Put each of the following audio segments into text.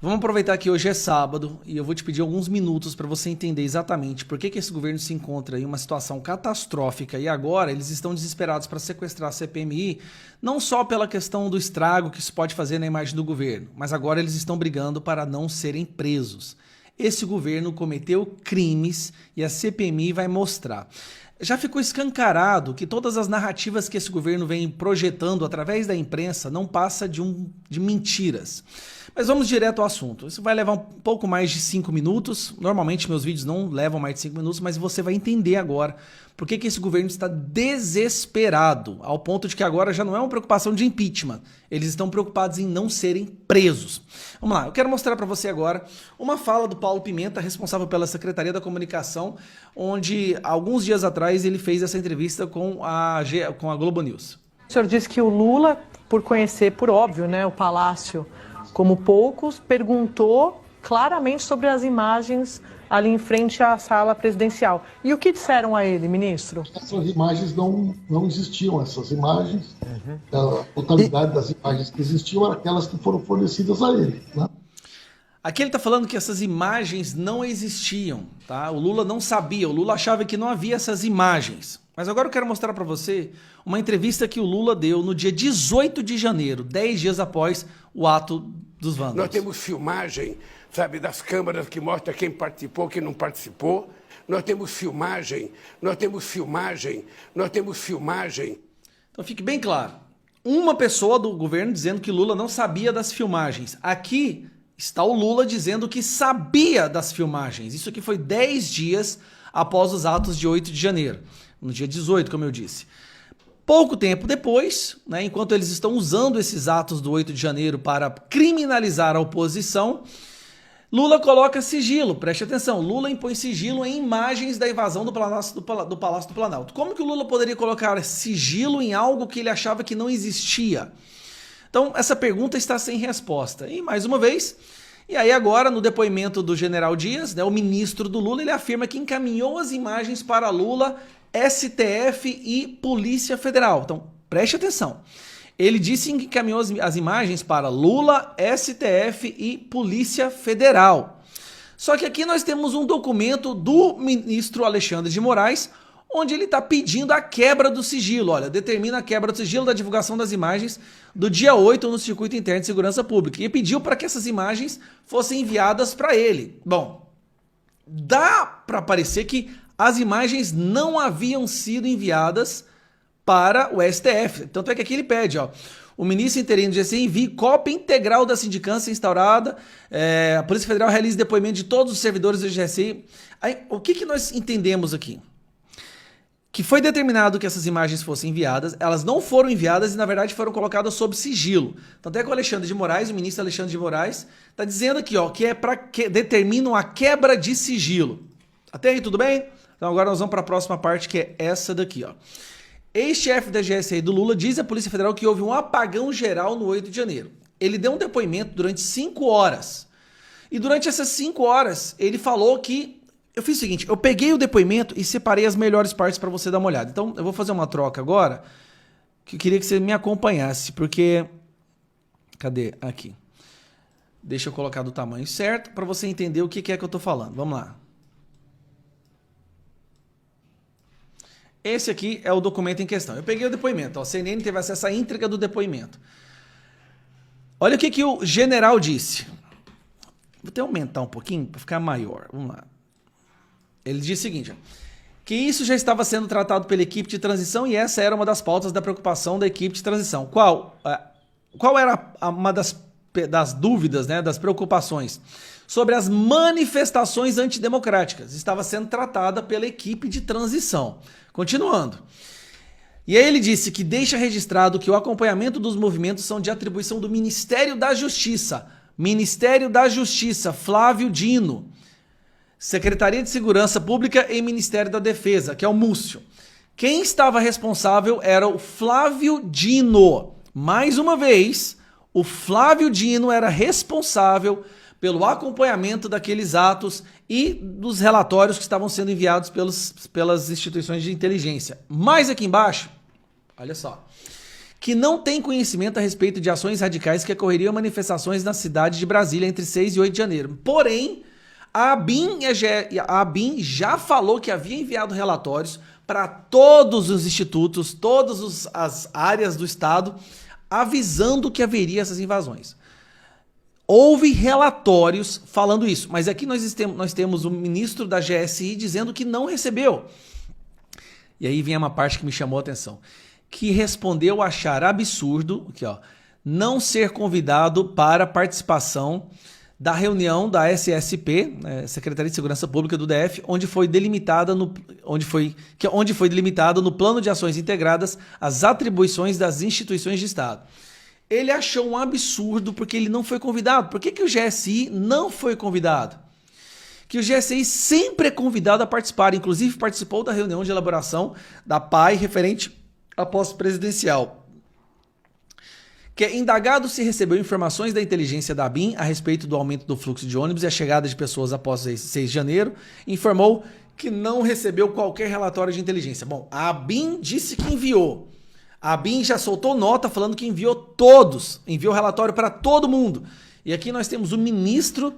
Vamos aproveitar que hoje é sábado e eu vou te pedir alguns minutos para você entender exatamente por que esse governo se encontra em uma situação catastrófica e agora eles estão desesperados para sequestrar a CPMI, não só pela questão do estrago que isso pode fazer na imagem do governo, mas agora eles estão brigando para não serem presos. Esse governo cometeu crimes e a CPMI vai mostrar. Já ficou escancarado que todas as narrativas que esse governo vem projetando através da imprensa não passa de mentiras. Mas vamos direto ao assunto. Isso vai levar um pouco mais de 5 minutos. Normalmente meus vídeos não levam mais de 5 minutos, mas você vai entender agora por que esse governo está desesperado, ao ponto de que agora já não é uma preocupação de impeachment. Eles estão preocupados em não serem presos. Vamos lá, eu quero mostrar para você agora uma fala do Paulo Pimenta, responsável pela Secretaria da Comunicação, onde alguns dias atrás ele fez essa entrevista com a Globo News. O senhor disse que o Lula, por conhecer, por óbvio, né, o Palácio como poucos, perguntou claramente sobre as imagens ali em frente à sala presidencial. E o que disseram a ele, ministro? Essas imagens não existiam, essas imagens, a totalidade das imagens que existiam eram aquelas que foram fornecidas a ele, né? Aqui ele está falando que essas imagens não existiam, tá? O Lula não sabia, o Lula achava que não havia essas imagens. Mas agora eu quero mostrar para você uma entrevista que o Lula deu no dia 18 de janeiro, 10 dias após o ato dos vândalos. Nós temos filmagem, sabe, das câmeras que mostra quem participou, quem não participou. Nós temos filmagem. Então fique bem claro, uma pessoa do governo dizendo que Lula não sabia das filmagens. Aqui está o Lula dizendo que sabia das filmagens. Isso aqui foi 10 dias após os atos de 8 de janeiro. No dia 18, como eu disse. Pouco tempo depois, né, enquanto eles estão usando esses atos do 8 de janeiro para criminalizar a oposição, Lula coloca sigilo, preste atenção, Lula impõe sigilo em imagens da invasão do Palácio do Planalto. Como que o Lula poderia colocar sigilo em algo que ele achava que não existia? Então, essa pergunta está sem resposta. E, mais uma vez, e aí agora, no depoimento do general Dias, né, o ministro do Lula, ele afirma que encaminhou as imagens para Lula, STF e Polícia Federal. Então, preste atenção. Ele disse que encaminhou as imagens para Lula, STF e Polícia Federal. Só que aqui nós temos um documento do ministro Alexandre de Moraes, onde ele está pedindo a quebra do sigilo. Olha, determina a quebra do sigilo da divulgação das imagens do dia 8 no Circuito Interno de Segurança Pública. E pediu para que essas imagens fossem enviadas para ele. Bom, dá para parecer que as imagens não haviam sido enviadas para o STF. Tanto é que aqui ele pede, ó, o ministro interino do GC envie cópia integral da sindicância instaurada, a Polícia Federal realize depoimento de todos os servidores do GC. Aí, o que nós entendemos aqui? Que foi determinado que essas imagens fossem enviadas, elas não foram enviadas e, na verdade, foram colocadas sob sigilo. Tanto é que o Alexandre de Moraes, o ministro Alexandre de Moraes, está dizendo aqui, ó, que é para que determinam a quebra de sigilo. Até aí, tudo bem? Então agora nós vamos para a próxima parte, que é essa daqui, ó. Ex-chefe da GSI do Lula diz à Polícia Federal que houve um apagão geral no 8 de janeiro. Ele deu um depoimento durante 5 horas. E durante essas 5 horas, ele falou que... Eu fiz o seguinte, eu peguei o depoimento e separei as melhores partes para você dar uma olhada. Então, eu vou fazer uma troca agora, que eu queria que você me acompanhasse, porque... Cadê? Aqui. Deixa eu colocar do tamanho certo para você entender o que é que eu tô falando. Vamos lá. Esse aqui é o documento em questão. Eu peguei o depoimento. Ó, a CNN teve acesso à íntegra do depoimento. Olha o que o general disse. Vou até aumentar um pouquinho para ficar maior. Vamos lá. Ele disse o seguinte, ó, que isso já estava sendo tratado pela equipe de transição e essa era uma das pautas da preocupação da equipe de transição. Qual era uma das dúvidas, né, das preocupações? Sobre as manifestações antidemocráticas. Estava sendo tratada pela equipe de transição. Continuando. E aí ele disse que deixa registrado que o acompanhamento dos movimentos são de atribuição do Ministério da Justiça. Ministério da Justiça, Flávio Dino. Secretaria de Segurança Pública e Ministério da Defesa, que é o Múcio. Quem estava responsável era o Flávio Dino. Mais uma vez, o Flávio Dino era responsável pelo acompanhamento daqueles atos e dos relatórios que estavam sendo enviados pelas instituições de inteligência. Mais aqui embaixo, olha só, que não tem conhecimento a respeito de ações radicais que ocorreriam em manifestações na cidade de Brasília entre 6 e 8 de janeiro. Porém, a ABIN já falou que havia enviado relatórios para todos os institutos, todas as áreas do Estado, avisando que haveria essas invasões. Houve relatórios falando isso, mas aqui nós temos o ministro da GSI dizendo que não recebeu. E aí vem uma parte que me chamou a atenção, que respondeu achar absurdo, aqui, ó, não ser convidado para participação da reunião da SSP, Secretaria de Segurança Pública do DF, onde foi delimitado no Plano de Ações Integradas as atribuições das instituições de Estado. Ele achou um absurdo porque ele não foi convidado. Por que o GSI não foi convidado? Que o GSI sempre é convidado a participar, inclusive participou da reunião de elaboração da PAI referente à posse presidencial. Que é indagado se recebeu informações da inteligência da ABIN a respeito do aumento do fluxo de ônibus e a chegada de pessoas após 6 de janeiro, informou que não recebeu qualquer relatório de inteligência. Bom, a ABIN disse que enviou. A ABIN já soltou nota falando que enviou todos, enviou relatório para todo mundo. E aqui nós temos o ministro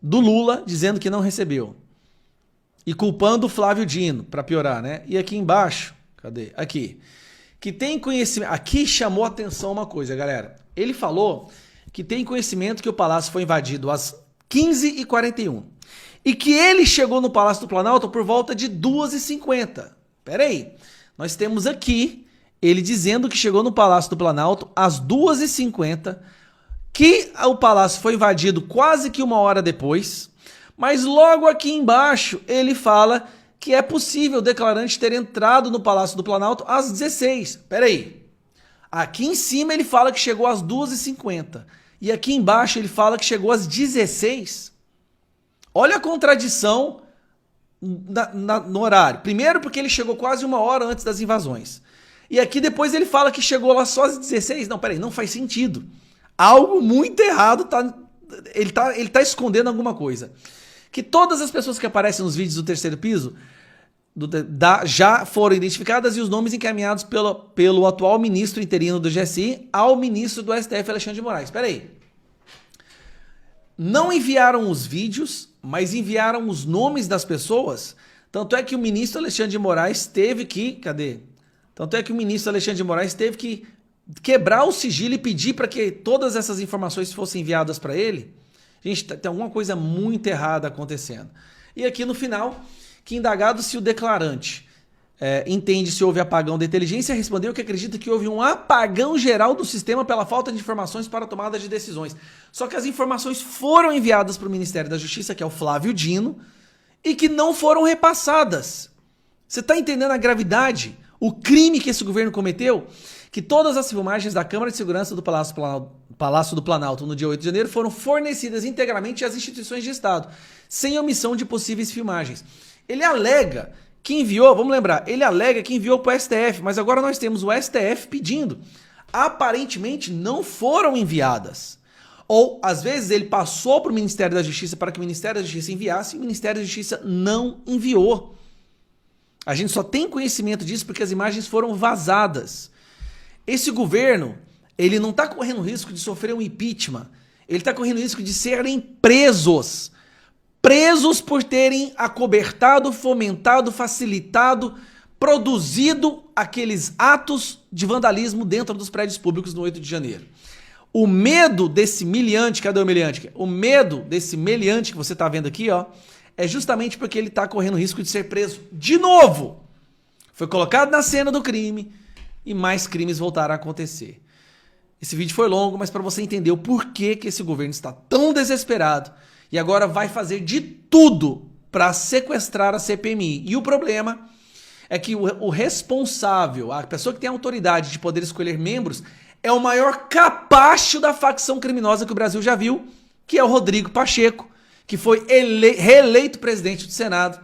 do Lula dizendo que não recebeu. E culpando o Flávio Dino, para piorar, né? E aqui embaixo, cadê? Aqui. Que tem conhecimento... Aqui chamou atenção uma coisa, galera. Ele falou que tem conhecimento que o Palácio foi invadido às 15h41. E que ele chegou no Palácio do Planalto por volta de 2h50. Pera aí. Nós temos aqui ele dizendo que chegou no Palácio do Planalto às 2h50, que o Palácio foi invadido quase que uma hora depois, mas logo aqui embaixo ele fala que é possível o declarante ter entrado no Palácio do Planalto às 16. Pera aí. Aqui em cima ele fala que chegou às 2h50. E aqui embaixo ele fala que chegou às 16. Olha a contradição no horário. Primeiro porque ele chegou quase uma hora antes das invasões. E aqui depois ele fala que chegou lá só às 16. Não, peraí, não faz sentido. Algo muito errado, ele tá escondendo alguma coisa. Que todas as pessoas que aparecem nos vídeos do Terceiro Piso já foram identificadas e os nomes encaminhados pelo atual ministro interino do GSI ao ministro do STF, Alexandre de Moraes. Espera aí. Não enviaram os vídeos, mas enviaram os nomes das pessoas. Tanto é que o ministro Alexandre de Moraes teve que... Cadê? Tanto é que o ministro Alexandre de Moraes teve que quebrar o sigilo e pedir para que todas essas informações fossem enviadas para ele. Gente, tem alguma coisa muito errada acontecendo. E aqui no final, que indagado se o declarante entende se houve apagão da inteligência, respondeu que acredita que houve um apagão geral do sistema pela falta de informações para a tomada de decisões. Só que as informações foram enviadas para o Ministério da Justiça, que é o Flávio Dino, e que não foram repassadas. Você está entendendo a gravidade? O crime que esse governo cometeu? Que todas as filmagens da Câmara de Segurança do Palácio do Planalto no dia 8 de janeiro foram fornecidas integralmente às instituições de Estado, sem omissão de possíveis filmagens. Ele alega que enviou, vamos lembrar, ele alega que enviou para o STF, mas agora nós temos o STF pedindo. Aparentemente não foram enviadas. Ou, às vezes, ele passou para o Ministério da Justiça para que o Ministério da Justiça enviasse e o Ministério da Justiça não enviou. A gente só tem conhecimento disso porque as imagens foram vazadas. Esse governo, ele não está correndo risco de sofrer um impeachment. Ele está correndo risco de serem presos. Presos por terem acobertado, fomentado, facilitado, produzido aqueles atos de vandalismo dentro dos prédios públicos no 8 de janeiro. O medo desse meliante, cadê o meliante? O medo desse meliante que você está vendo aqui, ó, é justamente porque ele está correndo risco de ser preso de novo. Foi colocado na cena do crime e mais crimes voltaram a acontecer. Esse vídeo foi longo, mas para você entender o porquê que esse governo está tão desesperado e agora vai fazer de tudo para sequestrar a CPMI. E o problema é que o responsável, a pessoa que tem a autoridade de poder escolher membros, é o maior capacho da facção criminosa que o Brasil já viu, que é o Rodrigo Pacheco, que foi reeleito presidente do Senado.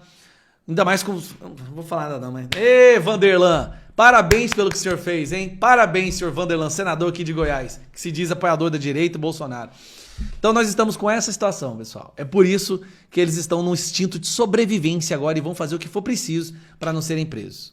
Ainda mais com... Não vou falar nada não, mas... Ê, Vanderlan! Parabéns pelo que o senhor fez, hein? Parabéns, senhor Vanderlan, senador aqui de Goiás, que se diz apoiador da direita e Bolsonaro. Então nós estamos com essa situação, pessoal. É por isso que eles estão num instinto de sobrevivência agora e vão fazer o que for preciso para não serem presos.